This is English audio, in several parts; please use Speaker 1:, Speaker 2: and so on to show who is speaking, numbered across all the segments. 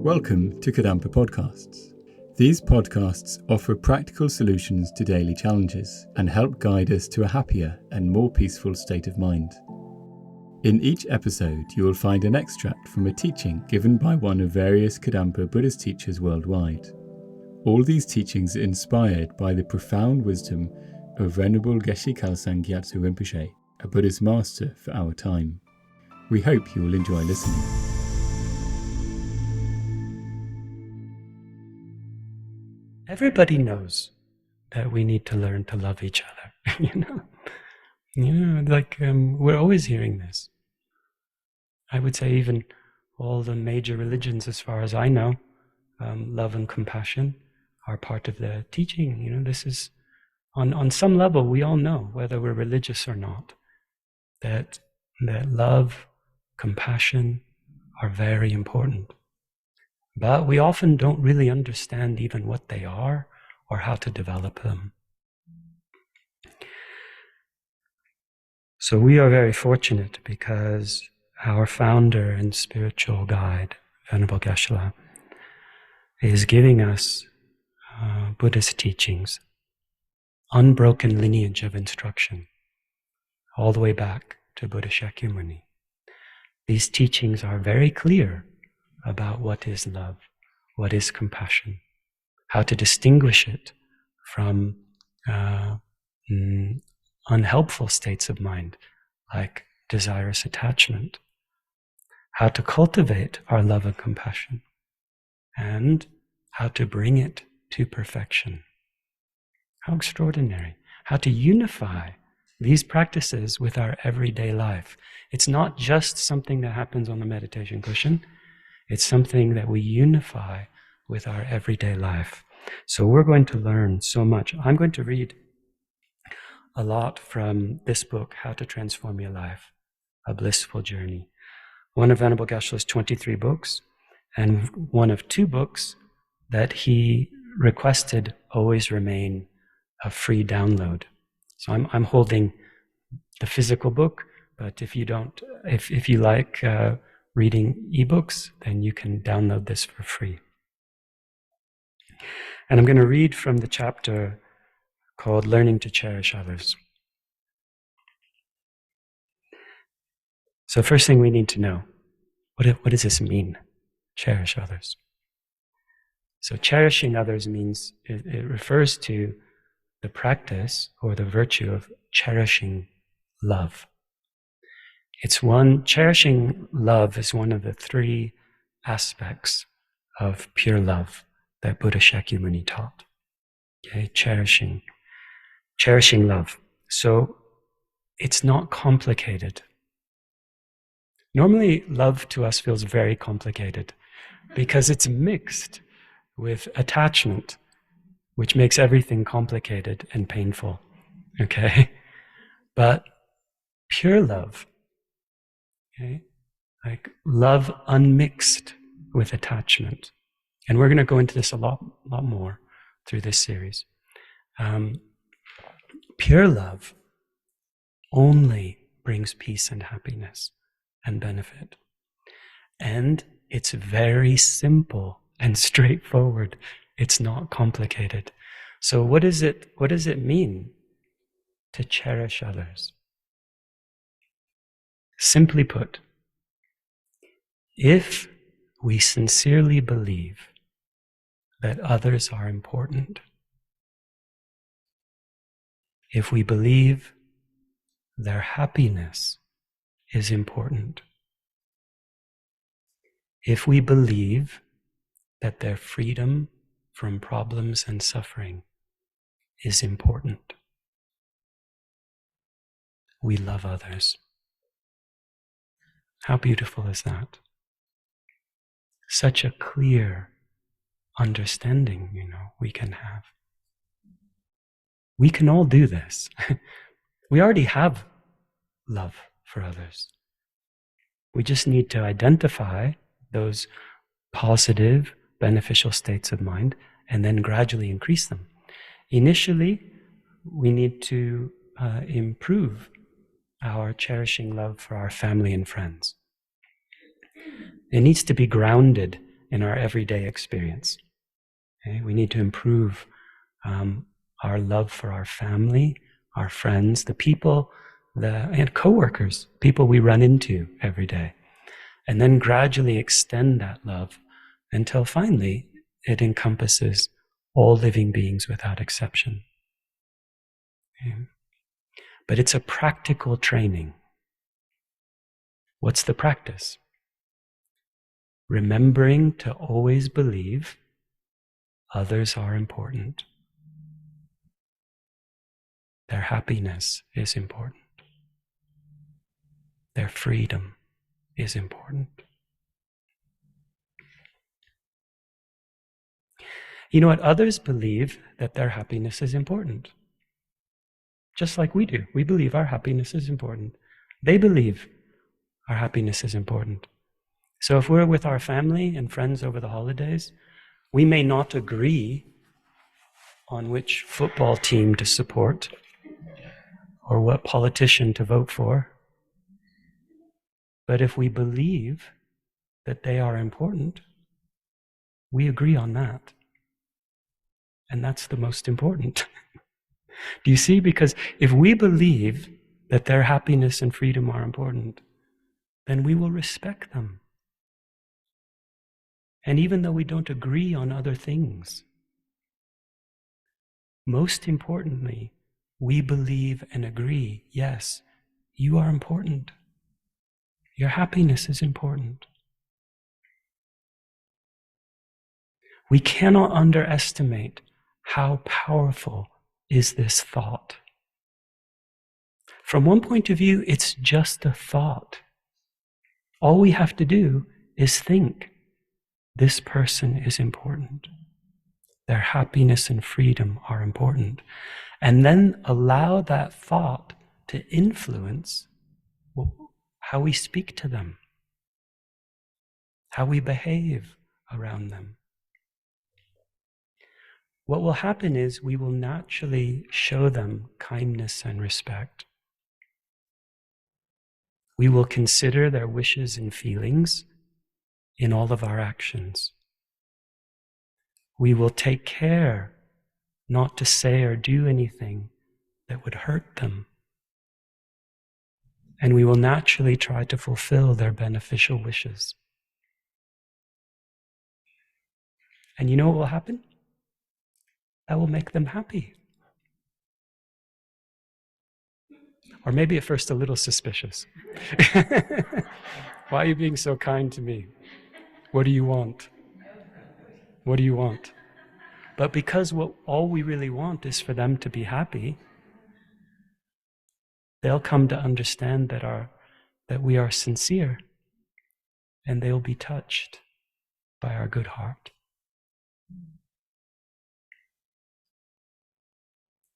Speaker 1: Welcome to Kadampa Podcasts. These podcasts offer practical solutions to daily challenges and help guide us to a happier and more peaceful state of mind. In each episode, you will find an extract from a teaching given by one of various Kadampa Buddhist teachers worldwide. All these teachings are inspired by the profound wisdom of Venerable Geshe Khalsang Gyatso Rinpoche, a Buddhist master for our time. We hope you will enjoy listening.
Speaker 2: Everybody knows that we need to learn to love each other. We're always hearing this. I would say even all the major religions, as far as I know, love and compassion are part of the teaching. This is on some level we all know, whether we're religious or not, that love, compassion are very important. But we often don't really understand even what they are or how to develop them. So we are very fortunate because our founder and spiritual guide, Venerable Geshe, is giving us Buddhist teachings, unbroken lineage of instruction, all the way back to Buddha Shakyamuni. These teachings are very clear about what is love, what is compassion, how to distinguish it from unhelpful states of mind like desirous attachment, how to cultivate our love and compassion, and how to bring it to perfection. How extraordinary. How to unify these practices with our everyday life. It's not just something that happens on the meditation cushion. It's something that we unify with our everyday life. So we're going to learn so much. I'm going to read a lot from this book, How to Transform Your Life, A Blissful Journey. One of Venerable Geshe's 23 books, and one of 2 books that he requested always remain a free download. So I'm holding the physical book, but if you like reading ebooks, then you can download this for free. And I'm going to read from the chapter called Learning to Cherish Others. So first thing we need to know, what does this mean? Cherish others. So cherishing others means, it refers to the practice or the virtue of cherishing love. Cherishing love is one of the 3 aspects of pure love that Buddha Shakyamuni taught. Okay, cherishing love. So it's not complicated. Normally, love to us feels very complicated because it's mixed with attachment, which makes everything complicated and painful. Okay? But pure love, okay, like love unmixed with attachment. And we're going to go into this a lot more through this series. Pure love only brings peace and happiness and benefit. And it's very simple and straightforward. It's not complicated. So what does it mean to cherish others? Simply put, if we sincerely believe that others are important, if we believe their happiness is important, if we believe that their freedom from problems and suffering is important, we love others. How beautiful is that? Such a clear understanding, we can have. We can all do this. We already have love for others. We just need to identify those positive, beneficial states of mind and then gradually increase them. Initially, we need to improve our cherishing love for our family and friends. It needs to be grounded in our everyday experience. Okay? We need to improve our love for our family, our friends, the people, and co-workers, people we run into every day. And then gradually extend that love until finally it encompasses all living beings without exception. Okay? But it's a practical training. What's the practice? Remembering to always believe others are important. Their happiness is important. Their freedom is important. You know what? Others believe that their happiness is important. Just like we do. We believe our happiness is important. They believe our happiness is important. So if we're with our family and friends over the holidays, we may not agree on which football team to support or what politician to vote for. But if we believe that they are important, we agree on that. And that's the most important. Do you see? Because if we believe that their happiness and freedom are important, then we will respect them. And even though we don't agree on other things, most importantly, we believe and agree, yes, you are important. Your happiness is important. We cannot underestimate how powerful is this thought. From one point of view, it's just a thought. All we have to do is think, this person is important. Their happiness and freedom are important. And then allow that thought to influence how we speak to them, how we behave around them. What will happen is we will naturally show them kindness and respect. We will consider their wishes and feelings in all of our actions. We will take care not to say or do anything that would hurt them. And we will naturally try to fulfill their beneficial wishes. And you know what will happen? That will make them happy. Or maybe at first a little suspicious. Why are you being so kind to me? What do you want? What do you want? But because all we really want is for them to be happy, they'll come to understand that we are sincere, and they'll be touched by our good heart.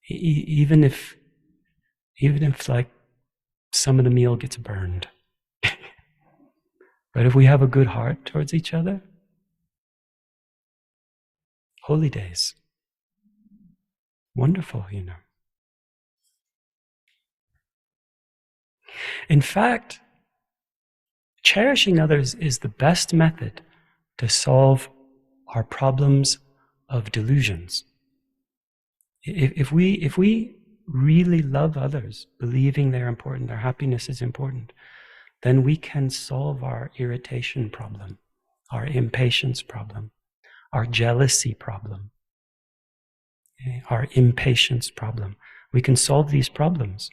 Speaker 2: Even if like some of the meal gets burned. But if we have a good heart towards each other, holy days. Wonderful, you know. In fact, cherishing others is the best method to solve our problems of delusions. If we really love others, believing they're important, their happiness is important, then we can solve our irritation problem, our impatience problem, our jealousy problem, our impatience problem. We can solve these problems.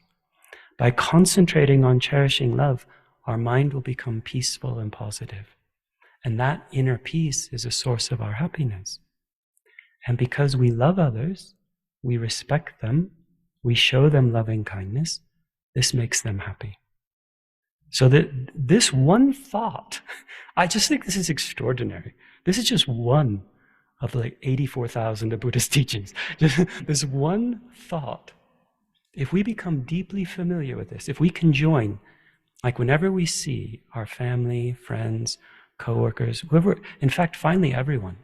Speaker 2: By concentrating on cherishing love, our mind will become peaceful and positive. And that inner peace is a source of our happiness. And because we love others, we respect them, we show them loving kindness, this makes them happy. So that this one thought, I just think this is extraordinary. This is just one of like 84,000 of Buddha's teachings. This one thought, if we become deeply familiar with this, if we can join, like whenever we see our family, friends, co-workers, whoever, in fact, finally everyone,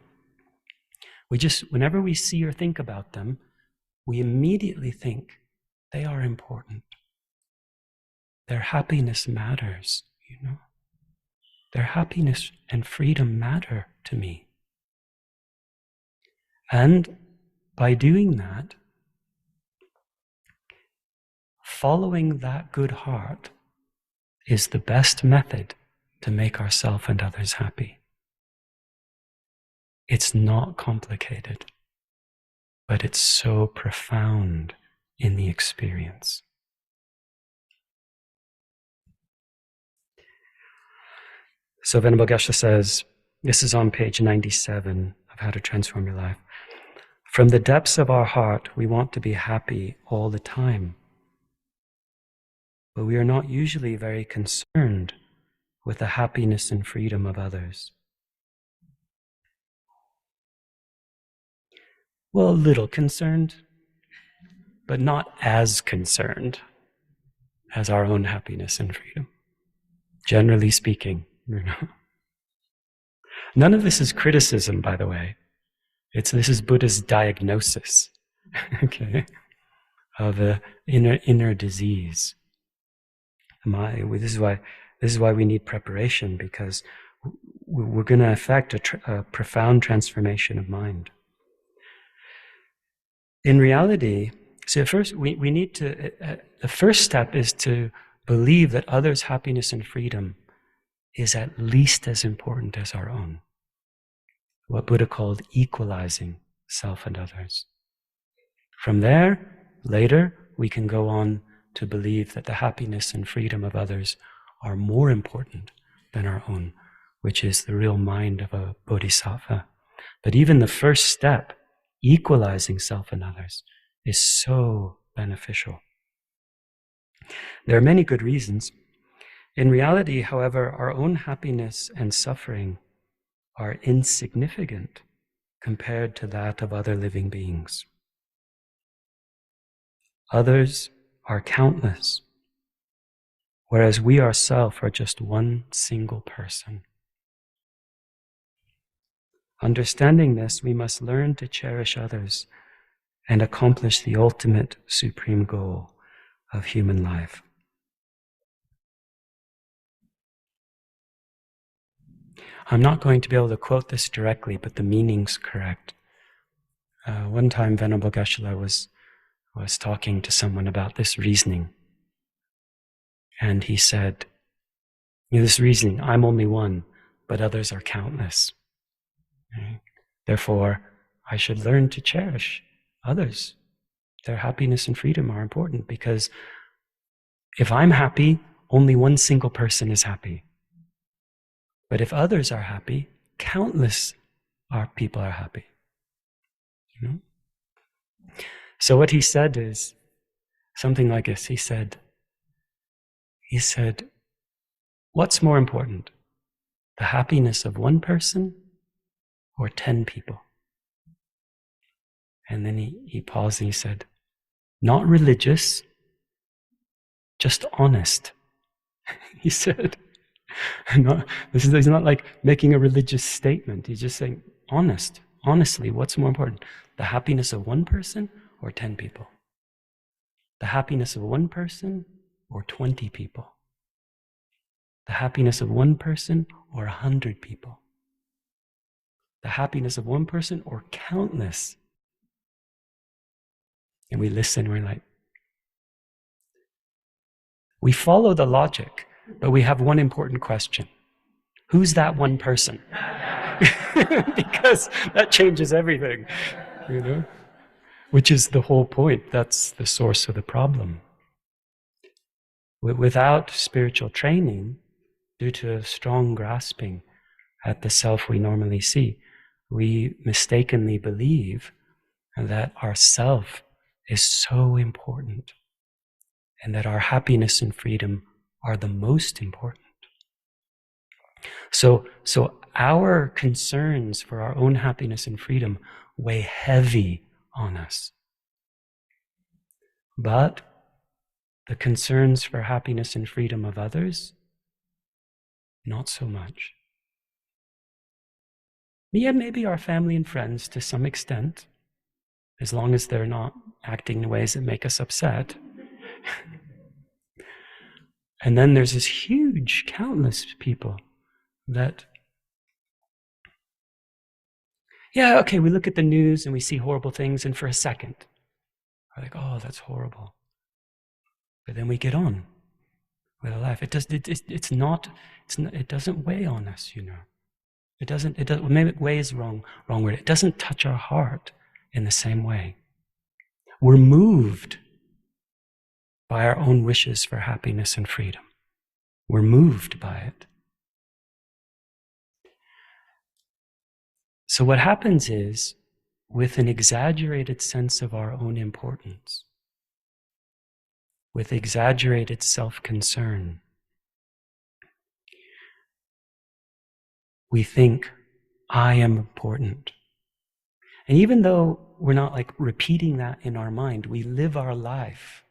Speaker 2: whenever we see or think about them, we immediately think they are important. Their happiness matters, you know. Their happiness and freedom matter to to me. And by doing that, following that good heart is the best method to make ourselves and others happy. It's not complicated, but it's so profound in the experience. So Venerable Geshe says, this is on page 97 of How to Transform Your Life. From the depths of our heart, we want to be happy all the time. But we are not usually very concerned with the happiness and freedom of others. Well, a little concerned, but not as concerned as our own happiness and freedom. Generally speaking, None of this is criticism, by the way. This is Buddha's diagnosis, okay, of an inner disease. This is why we need preparation, because we're going to affect a profound transformation of mind. In reality, so first we need to. The first step is to believe that others' happiness and freedom is at least as important as our own. What Buddha called equalizing self and others. From there, later, we can go on to believe that the happiness and freedom of others are more important than our own, which is the real mind of a bodhisattva. But even the first step, equalizing self and others, is so beneficial. There are many good reasons. In reality, however, our own happiness and suffering are insignificant compared to that of other living beings. Others are countless, whereas we ourselves are just one single person. Understanding this, we must learn to cherish others and accomplish the ultimate supreme goal of human life. I'm not going to be able to quote this directly, but the meaning's correct. One time Venerable Geshe was talking to someone about this reasoning. And he said, this reasoning, I'm only one, but others are countless. Right? Therefore, I should learn to cherish others. Their happiness and freedom are important, because if I'm happy, only one single person is happy. But if others are happy, countless people are happy. So what he said is something like this. He said, what's more important, the happiness of one person or 10 people? And then he paused and he said, not religious, just honest. He said, he's not like making a religious statement. He's just saying, honestly, what's more important? The happiness of one person or 10 people? The happiness of one person or 20 people? The happiness of one person or 100 people? The happiness of one person or countless? And we listen, we're like, we follow the logic, but we have one important question. Who's that one person? Because that changes everything, which is the whole point. That's the source of the problem. Without spiritual training, due to a strong grasping at the self we normally see, we mistakenly believe that our self is so important and that our happiness and freedom are the most important. So our concerns for our own happiness and freedom weigh heavy on us. But the concerns for happiness and freedom of others, not so much. Yeah, maybe our family and friends to some extent, as long as they're not acting in ways that make us upset. And then there's this huge, countless people that Yeah, okay, we look at the news and we see horrible things, and for a second, we're like, oh, that's horrible. But then we get on with our life. It doesn't weigh on us, It doesn't, maybe weigh is wrong word. It doesn't touch our heart in the same way. We're moved by our own wishes for happiness and freedom. We're moved by it. So what happens is, with an exaggerated sense of our own importance, with exaggerated self-concern, we think, I am important. And even though we're not like repeating that in our mind, we live our life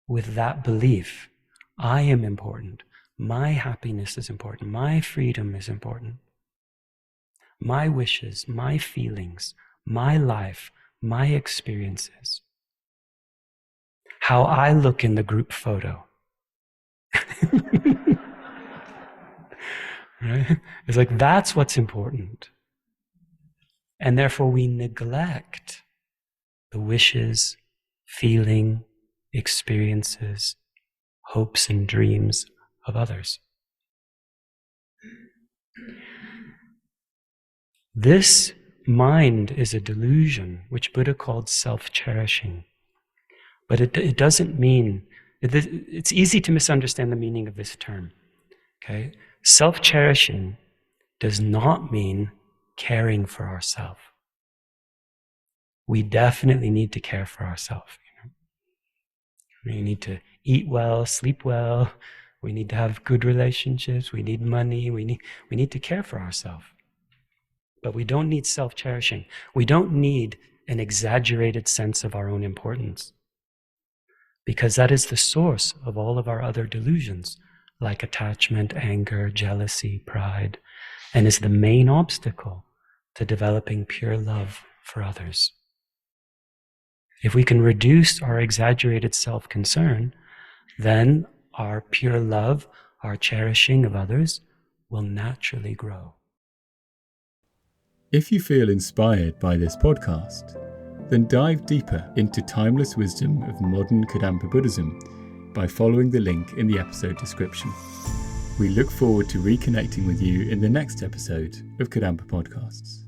Speaker 2: with that belief. I am important. My happiness is important. My freedom is important. My wishes, my feelings, my life, my experiences. How I look in the group photo. Right? It's like, that's what's important. And therefore we neglect the wishes, feeling, experiences, hopes and dreams of others. This mind is a delusion, which Buddha called self-cherishing. But it doesn't mean, it's easy to misunderstand the meaning of this term. Okay? Self-cherishing does not mean caring for ourselves. We definitely need to care for ourselves. We need to eat well, sleep well. We need to have good relationships. We need money. We need to care for ourselves. But we don't need self-cherishing. We don't need an exaggerated sense of our own importance, because that is the source of all of our other delusions, like attachment, anger, jealousy, pride, and is the main obstacle to developing pure love for others. If we can reduce our exaggerated self-concern, then our pure love, our cherishing of others, will naturally grow.
Speaker 1: If you feel inspired by this podcast, then dive deeper into timeless wisdom of modern Kadampa Buddhism by following the link in the episode description. We look forward to reconnecting with you in the next episode of Kadampa Podcasts.